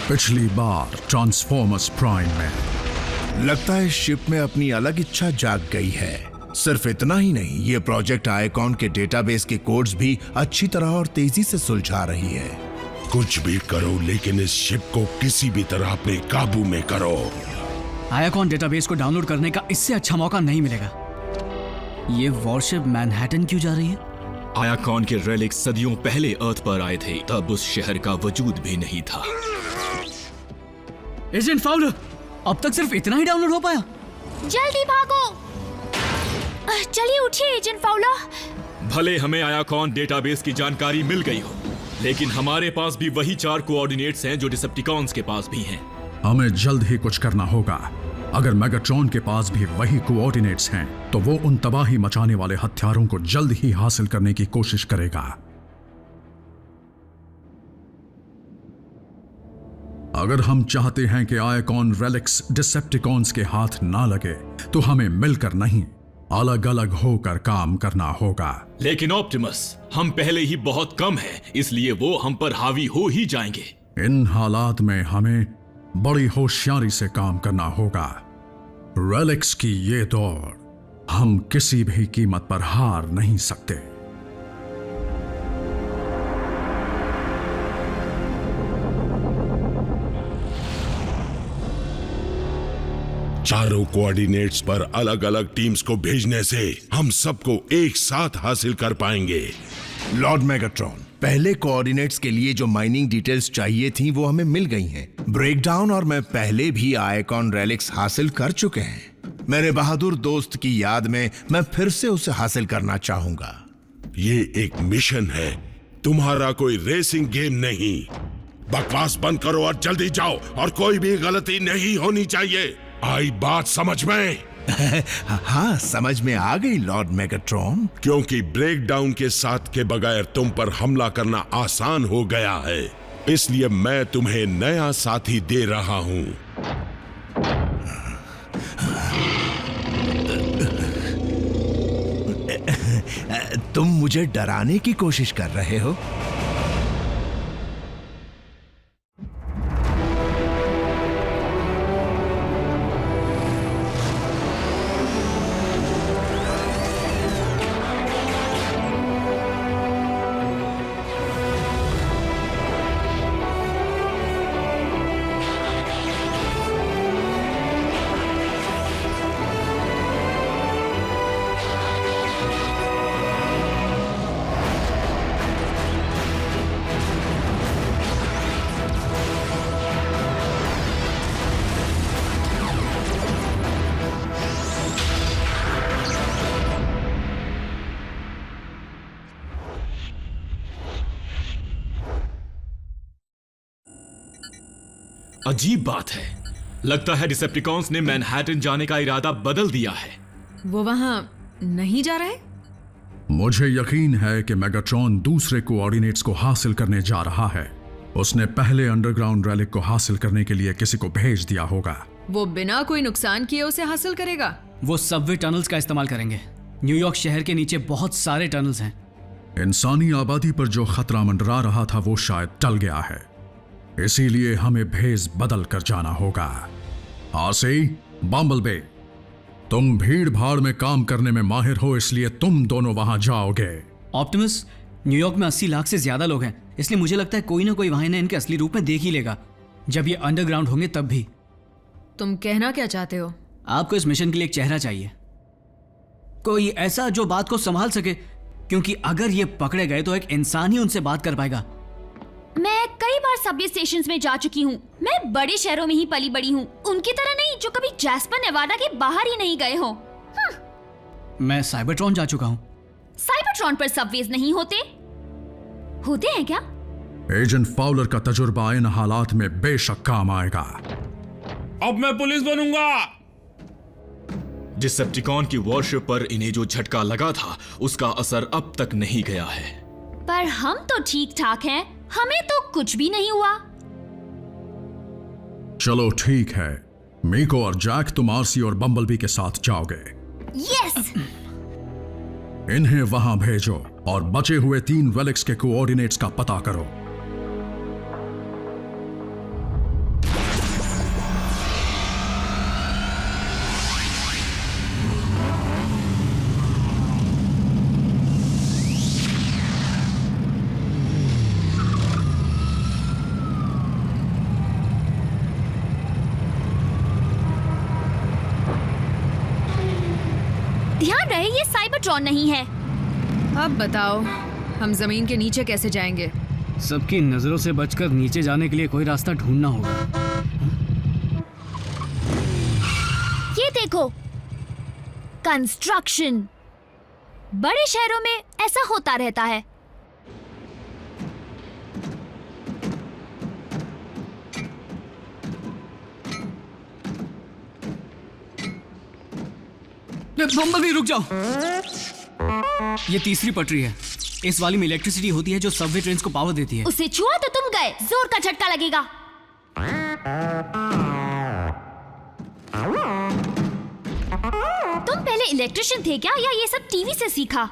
पिछली बार transformers prime में। लगता है शिप में अपनी अलग इच्छा जाग गई है। सिर्फ इतना ही नहीं, ये प्रोजेक्ट आईकॉन के डेटाबेस के कोड्स भी अच्छी तरह और तेजी से सुलझा रही है। कुछ भी करो, लेकिन इस शिप को किसी भी तरह अपने काबू में करो। आईकॉन डेटाबेस को डाउनलोड करने का इससे अच्छा मौका नहीं मिलेगा। ये वॉरशिप मैनहट्टन क्यों जा रही है? आयाकॉन के रेलिक्स सदियों पहले अर्थ पर आए थे, तब उस शहर का वजूद भी नहीं था। एजेंट फाउलर, अब तक सिर्फ इतना ही डाउनलोड हो पाया? जल्दी भागो। चलिए उठिए एजेंट फाउलर। भले हमें आयाकॉन डेटाबेस की जानकारी मिल गई हो, लेकिन हमारे पास भी वही 4 कोऑर्डिनेट्स हैं जो डिसेप्टिकॉन्स के पास भी हैं। हमें जल्द ही कुछ करना होगा। अगर मेगाट्रॉन के पास भी वही कोऑर्डिनेट्स हैं, तो वो उन तबाही मचाने वाले हथियारों को जल्द ही हासिल करने की कोशिश करेगा। अगर हम चाहते हैं कि आईकॉन रेलिक्स डिसेप्टिकॉन्स के हाथ ना लगे, तो हमें मिलकर नहीं, अलग अलग होकर काम करना होगा। लेकिन ऑप्टिमस, हम पहले ही बहुत कम हैं, इसलिए वो हम पर हावी हो ही जाएंगे। इन हालात में हमें बड़ी होशियारी से काम करना होगा। रेलिक्स की ये दौड़ हम किसी भी कीमत पर हार नहीं सकते। चारों कोऑर्डिनेट्स पर अलग अलग टीम्स को भेजने से हम सबको एक साथ हासिल कर पाएंगे। लॉर्ड मेगाट्रॉन, पहले कोऑर्डिनेट्स के लिए जो माइनिंग डिटेल्स चाहिए थी वो हमें मिल गई हैं। ब्रेकडाउन और मैं पहले भी आईकॉन रेलिक्स हासिल कर चुके हैं। मेरे बहादुर दोस्त की याद में मैं फिर से उसे हासिल करना चाहूंगा। ये एक मिशन है, तुम्हारा कोई रेसिंग गेम नहीं। बकवास बंद करो और जल्दी जाओ, और कोई भी गलती नहीं होनी चाहिए। आई बात समझ में? हाँ, समझ में आ गई लॉर्ड मेगाट्रॉन। क्योंकि ब्रेकडाउन के साथ के बगैर तुम पर हमला करना आसान हो गया है, इसलिए मैं तुम्हें नया साथी दे रहा हूं। तुम मुझे डराने की कोशिश कर रहे हो? अजीब बात है, लगता है डिसेप्टिकॉन्स ने मैनहट्टन जाने का इरादा बदल दिया है। वो वहां नहीं जा रहा है? मुझे यकीन है कि मेगाट्रॉन दूसरे कोऑर्डिनेट्स को हासिल करने जा रहा है। उसने पहले अंडरग्राउंड रेलिक को हासिल करने के लिए किसी को भेज दिया होगा। वो बिना कोई नुकसान किए उसे हासिल करेगा। वो सबवे टनल्स का इस्तेमाल करेंगे। न्यूयॉर्क शहर के नीचे बहुत सारे टनल्स हैं। इंसानी आबादी पर जो खतरा मंडरा रहा था वो शायद टल गया है, इसीलिए हमें भेस बदल कर जाना होगा। आरसी, बम्बलबी, तुम भीड़ भाड़ में काम करने में माहिर हो, इसलिए तुम दोनों वहां जाओगे। ऑप्टिमस, न्यूयॉर्क में 80 लाख से ज्यादा लोग हैं, इसलिए मुझे लगता है कोई ना कोई वहां इन्हें इनके असली रूप में देख ही लेगा। जब ये अंडरग्राउंड होंगे तब भी। तुम कहना क्या चाहते हो? आपको इस मिशन के लिए एक चेहरा चाहिए, कोई ऐसा जो बात को संभाल सके, क्योंकि अगर ये पकड़े गए तो एक इंसान ही उनसे बात कर पाएगा। मैं कई बार सबवे स्टेशंस में जा चुकी हूँ। मैं बड़े शहरों में ही पली बड़ी हूँ, उनकी तरह नहीं जो कभी जैस्पर नेवाडा के बाहर ही नहीं गए हो। मैं साइबरट्रॉन जा चुका हूँ। साइबरट्रॉन पर सबवेज नहीं होते? होते हैं क्या? एजेंट फाउलर का तजुर्बा इन हालात में बेशक काम आएगा। अब मैं पुलिस बनूंगा। डिसेप्टिकॉन की वॉरशिप पर इन्हें जो झटका लगा था, उसका असर अब तक नहीं गया है। पर हम तो ठीक ठाक हैं, हमें तो कुछ भी नहीं हुआ। चलो ठीक है, मीको और जैक तुम आरसी और बम्बलबी के साथ जाओगे। यस। इन्हें वहां भेजो और बचे हुए 3 रेलिक्स के कोऑर्डिनेट्स का पता करो। रहे ये साइबरट्रॉन नहीं है। अब बताओ हम जमीन के नीचे कैसे जाएंगे? सबकी नजरों से बचकर नीचे जाने के लिए कोई रास्ता ढूंढना होगा। ये देखो, कंस्ट्रक्शन। बड़े शहरों में ऐसा होता रहता है। बम्बल भी रुक जाओ। ये तीसरी पटरी है। इस वाली में इलेक्ट्रिसिटी होती है जो सबवे ट्रेन्स को पावर देती है। उसे छुआ तो तुम गए, जोर का झटका लगेगा। तुम पहले इलेक्ट्रिशियन थे क्या, या ये सब टीवी से सीखा?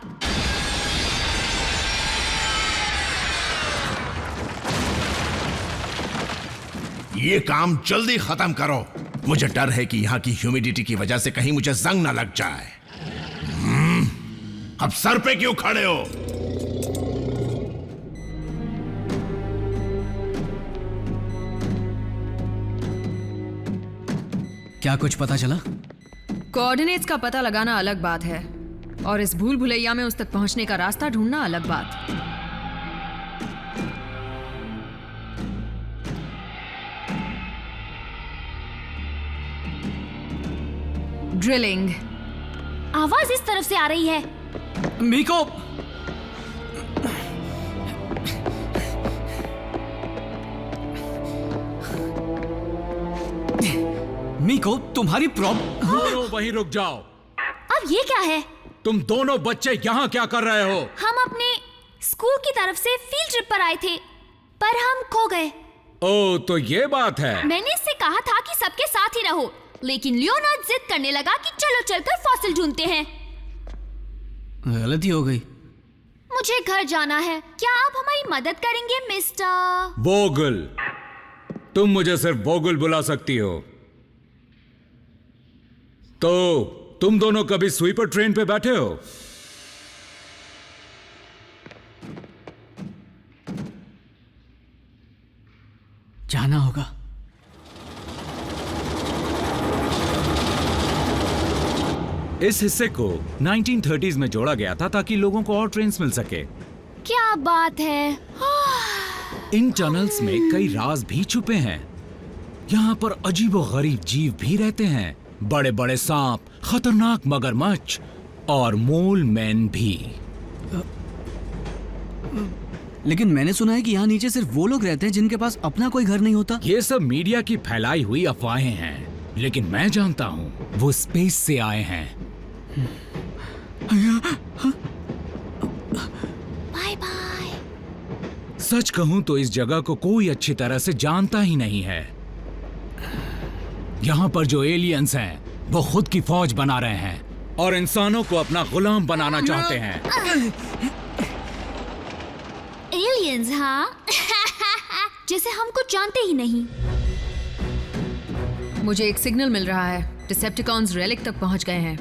ये काम जल्दी खत्म करो। मुझे डर है कि यहाँ की ह्यूमिडिटी की वजह से कहीं मुझे जंग ना लग जाए। अब सर पे क्यों खड़े हो? क्या कुछ पता चला? कोऑर्डिनेट्स का पता लगाना अलग बात है, और इस भूल भुलैया में उस तक पहुंचने का रास्ता ढूंढना अलग बात। ड्रिलिंग। आवाज इस तरफ से आ रही है। मीको, मीको, तुम्हारी दोनों वहीं रुक जाओ। अब ये क्या है? तुम दोनों बच्चे यहाँ क्या कर रहे हो? हम अपने स्कूल की तरफ से फील्ड ट्रिप पर आए थे, पर हम खो गए। ओ, तो ये बात है। मैंने इससे कहा था कि सबके साथ ही रहो, लेकिन लियोनार्ड जिद करने लगा कि चलो चलकर फॉसिल ढूंढते हैं। गलती हो गई। मुझे घर जाना है। क्या आप हमारी मदद करेंगे मिस्टर वोगल? तुम मुझे सिर्फ वोगल बुला सकती हो। तो तुम दोनों कभी स्वीपर ट्रेन पे बैठे हो? जाना होगा। इस हिस्से को 1930s में जोड़ा गया था ताकि लोगों को और ट्रेन्स मिल सके। क्या बात है। इन टनल्स में कई राज भी छुपे हैं। यहाँ पर अजीबोगरीब जीव भी रहते हैं, बड़े बड़े सांप, खतरनाक मगरमच्छ और मोल मैन भी। लेकिन मैंने सुना है कि यहाँ नीचे सिर्फ वो लोग रहते हैं जिनके पास अपना कोई घर नहीं होता। ये सब मीडिया की फैलाई हुई अफवाहें हैं, लेकिन मैं जानता हूँ वो स्पेस से आए हैं। Bye bye. सच कहूं तो इस जगह को कोई अच्छी तरह से जानता ही नहीं है। यहाँ पर जो एलियंस हैं, वो खुद की फौज बना रहे हैं और इंसानों को अपना गुलाम बनाना चाहते हैं। एलियंस? हाँ। जैसे हम कुछ जानते ही नहीं। मुझे एक सिग्नल मिल रहा है। डिसेप्टिकॉन्स रेलिक तक पहुंच गए हैं।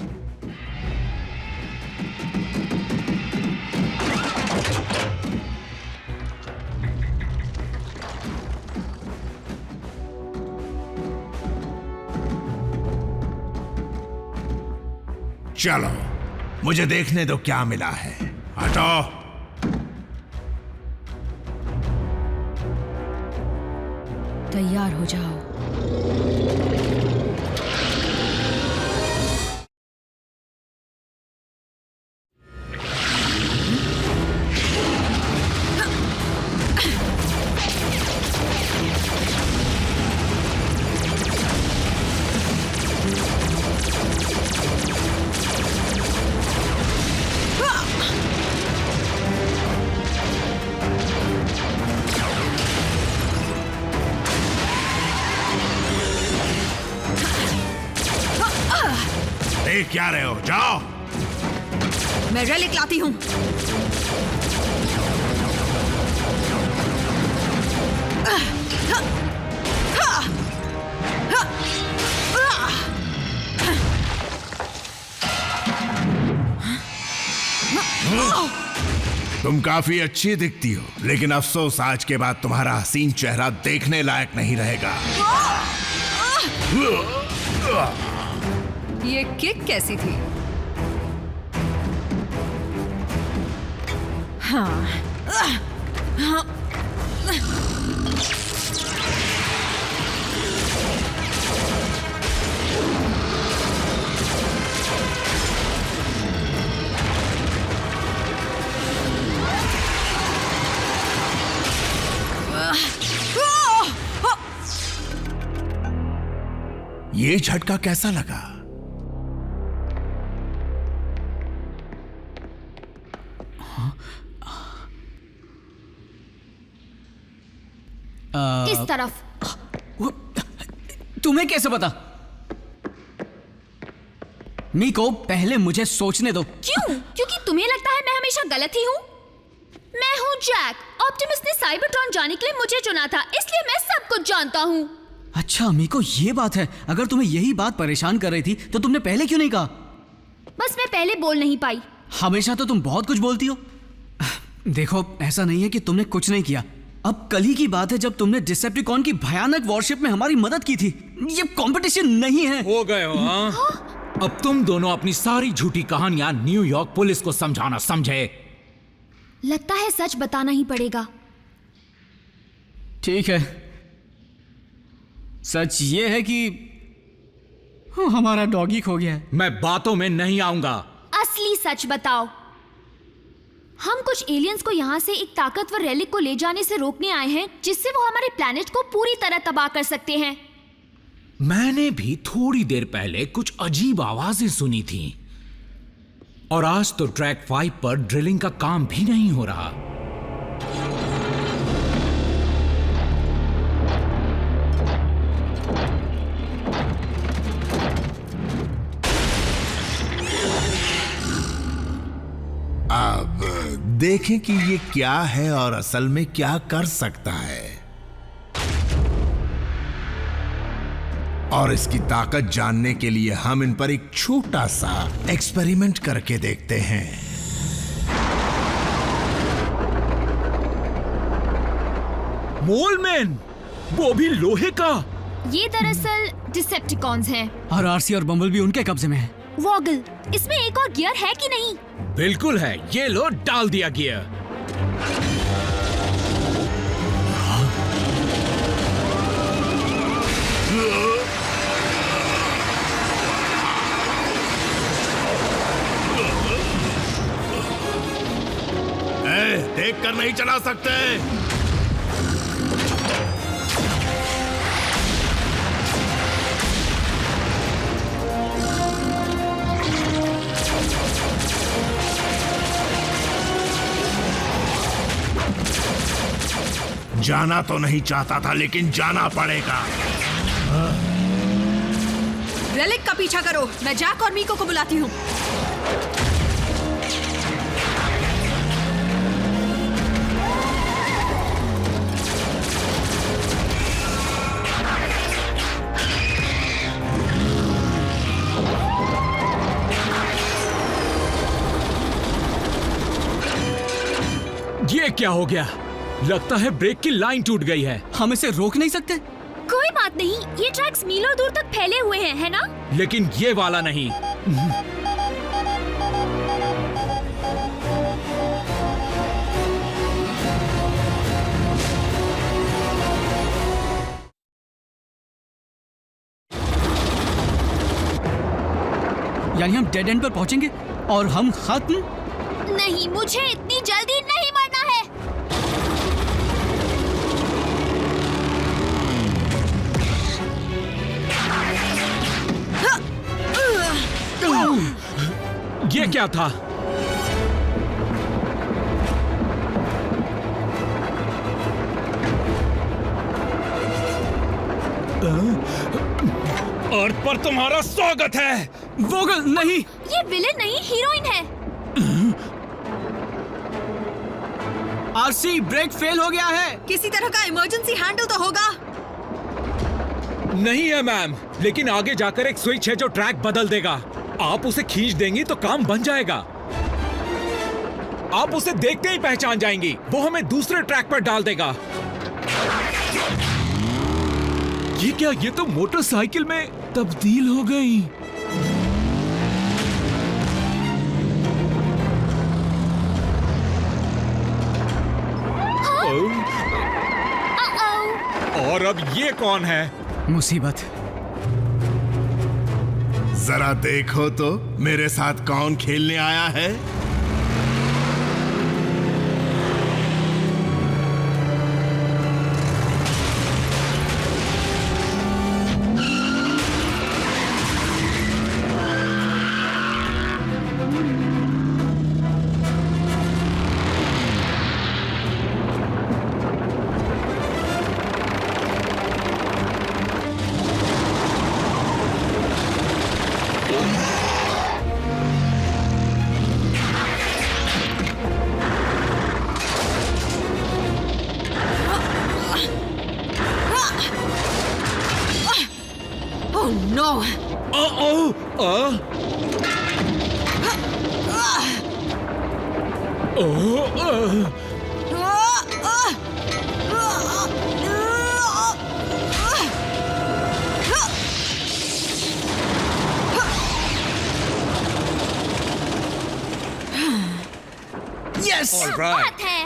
चलो, मुझे देखने दो क्या मिला है। हटो। तैयार हो जाओ। देख क्या रहे हो? जाओ। मैं रेलिक लाती हूं। तुम काफी अच्छी दिखती हो, लेकिन अफसोस आज के बाद तुम्हारा हसीन चेहरा देखने लायक नहीं रहेगा। ये किक कैसी थी? ये झटका कैसा लगा? इस तरफ। तुम्हें कैसे पता? मीको, पहले मुझे सोचने दो। क्यों? क्योंकि तुम्हें लगता है मैं हमेशा गलत ही हूँ? मैं हूँ जैक। ऑप्टिमस ने साइबरट्रॉन जाने के लिए मुझे चुना था, इसलिए मैं सब कुछ जानता हूँ। अच्छा मीको, ये बात है। अगर तुम्हें यही बात परेशान कर रही थी तो तुमने पहले क्यों नहीं कहा? बस मैं पहले बोल नहीं पाई। हमेशा तो तुम बहुत कुछ बोलती हो। देखो, ऐसा नहीं है कि तुमने कुछ नहीं किया। अब कल ही की बात है जब तुमने डिसेप्टिकॉन की भयानक वॉरशिप में हमारी मदद की थी। ये कंपटीशन नहीं है। हो गए हो, हाँ? अब तुम दोनों अपनी सारी झूठी कहानियां न्यूयॉर्क पुलिस को समझाना समझे। लगता है सच बताना ही पड़ेगा। ठीक है, सच ये है कि हमारा डॉगी खो गया है। मैं बातों में नहीं आऊंगा। असली सच बताओ। हम कुछ एलियंस को यहाँ से एक ताकतवर रेलिक को ले जाने से रोकने आए हैं, जिससे वो हमारे प्लेनेट को पूरी तरह तबाह कर सकते हैं। मैंने भी थोड़ी देर पहले कुछ अजीब आवाजें सुनी थी। और आज तो ट्रैक 5 पर ड्रिलिंग का काम भी नहीं हो रहा। अब देखें कि ये क्या है और असल में क्या कर सकता है, और इसकी ताकत जानने के लिए हम इन पर एक छोटा सा एक्सपेरिमेंट करके देखते हैं। मोलमैन, वो भी लोहे का। ये दरअसल डिसेप्टिकॉन्स हैं। और आरसी और बम्बल भी उनके कब्जे में है। वॉगल, इसमें एक और गियर है कि नहीं? बिल्कुल है, ये लो, डाल दिया गियर। देख कर नहीं चला सकते। जाना तो नहीं चाहता था, लेकिन जाना पड़ेगा। रेलिक का पीछा करो, मैं जैक और मीको को बुलाती हूँ। ये क्या हो गया? लगता है ब्रेक की लाइन टूट गई है। हम इसे रोक नहीं सकते? कोई बात नहीं, ये ट्रैक्स मीलों दूर तक फैले हुए हैं, है ना? लेकिन ये वाला नहीं। यानी हम डेड एंड पर पहुंचेंगे और हम खत्म? नहीं, मुझे इतनी जल्दी नहीं मरना है। ये क्या था? अर्थ पर तुम्हारा स्वागत है। वोगल, नहीं। ये विलेन नहीं, हीरोइन है। आरसी, ब्रेक फेल हो गया है। किसी तरह का इमरजेंसी हैंडल तो होगा। नहीं है मैम, लेकिन आगे जाकर एक स्विच है जो ट्रैक बदल देगा। आप उसे खींच देंगी तो काम बन जाएगा। आप उसे देखते ही पहचान जाएंगी। वो हमें दूसरे ट्रैक पर डाल देगा। ये क्या? ये तो मोटरसाइकिल में तब्दील हो गई। और अब ये कौन है? मुसीबत। जरा देखो तो मेरे साथ कौन खेलने आया है। Oh no! यस! बात है।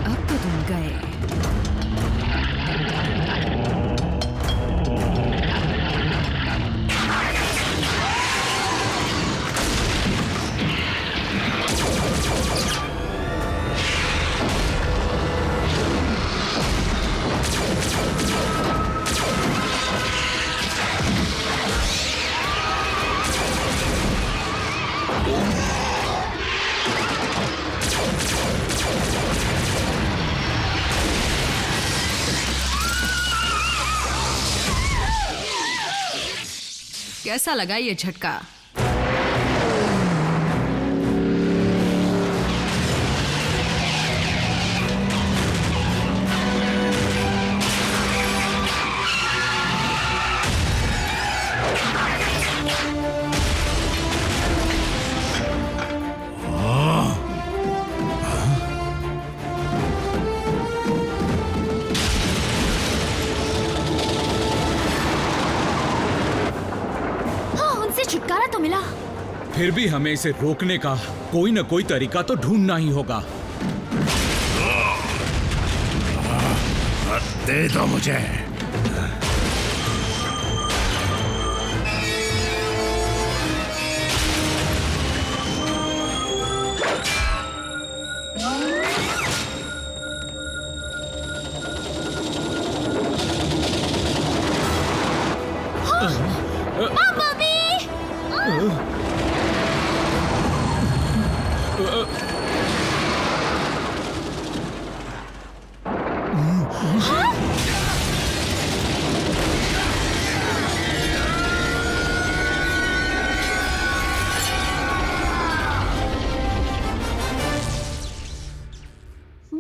अब तो तुम गए। कैसा लगा ये झटका? छुटकारा तो मिला। फिर भी हमें इसे रोकने का कोई न कोई तरीका तो ढूंढना ही होगा। दे दो मुझे।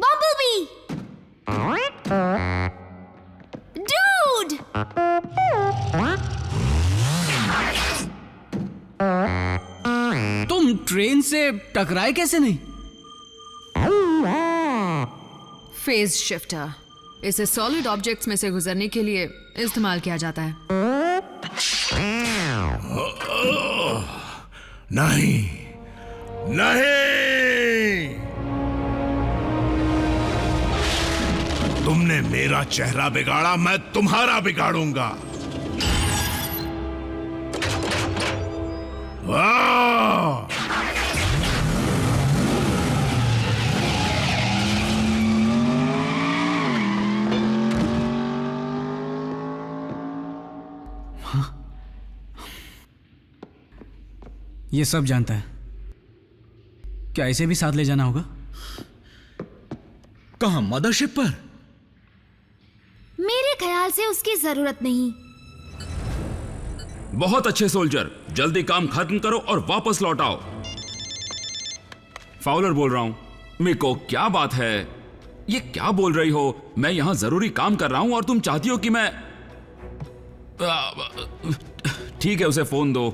Bumblebee! Dude! तुम ट्रेन से टकराए कैसे नहीं? फेज शिफ्टर इसे सॉलिड ऑब्जेक्ट्स में से गुजरने के लिए इस्तेमाल किया जाता है। नहीं, नहीं, तुमने मेरा चेहरा बिगाड़ा, मैं तुम्हारा बिगाड़ूंगा। वाह! ये सब जानता है। क्या इसे भी साथ ले जाना होगा? कहां? मदरशिप पर? मेरे ख्याल से उसकी जरूरत नहीं। बहुत अच्छे सोल्जर, जल्दी काम खत्म करो और वापस लौट आओ। फाउलर बोल रहा हूं। मिको, क्या बात है? ये क्या बोल रही हो? मैं यहां जरूरी काम कर रहा हूं और तुम चाहती हो कि मैं... ठीक है, उसे फोन दो।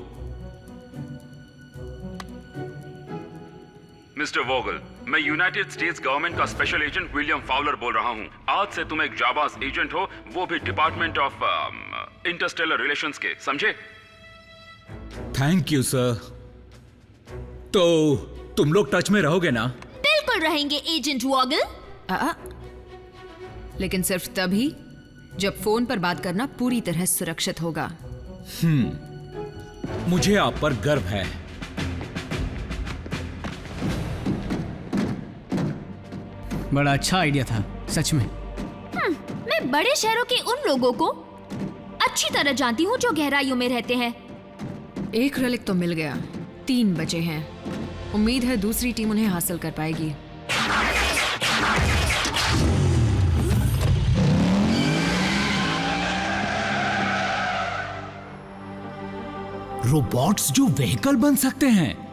मिस्टर वोगल, मैं यूनाइटेड स्टेट्स गवर्नमेंट का स्पेशल एजेंट विलियम फाउलर बोल रहा हूँ। आज से तुम एक जाबाज एजेंट हो, वो भी डिपार्टमेंट ऑफ इंटरस्टेलर रिलेशंस के, समझे? Thank you sir. तो तुम लोग टच में रहोगे ना? बिल्कुल रहेंगे एजेंट वॉगल। लेकिन सिर्फ तभी जब फोन पर बात करना पूरी तरह सुरक्षित होगा। मुझे आप पर गर्व है। बड़ा अच्छा आइडिया था सच में। मैं बड़े शहरों के उन लोगों को अच्छी तरह जानती हूँ जो गहराइयों में रहते हैं। एक रेलिक तो मिल गया, 3 बचे हैं। उम्मीद है दूसरी टीम उन्हें हासिल कर पाएगी। रोबोट्स जो व्हीकल बन सकते हैं।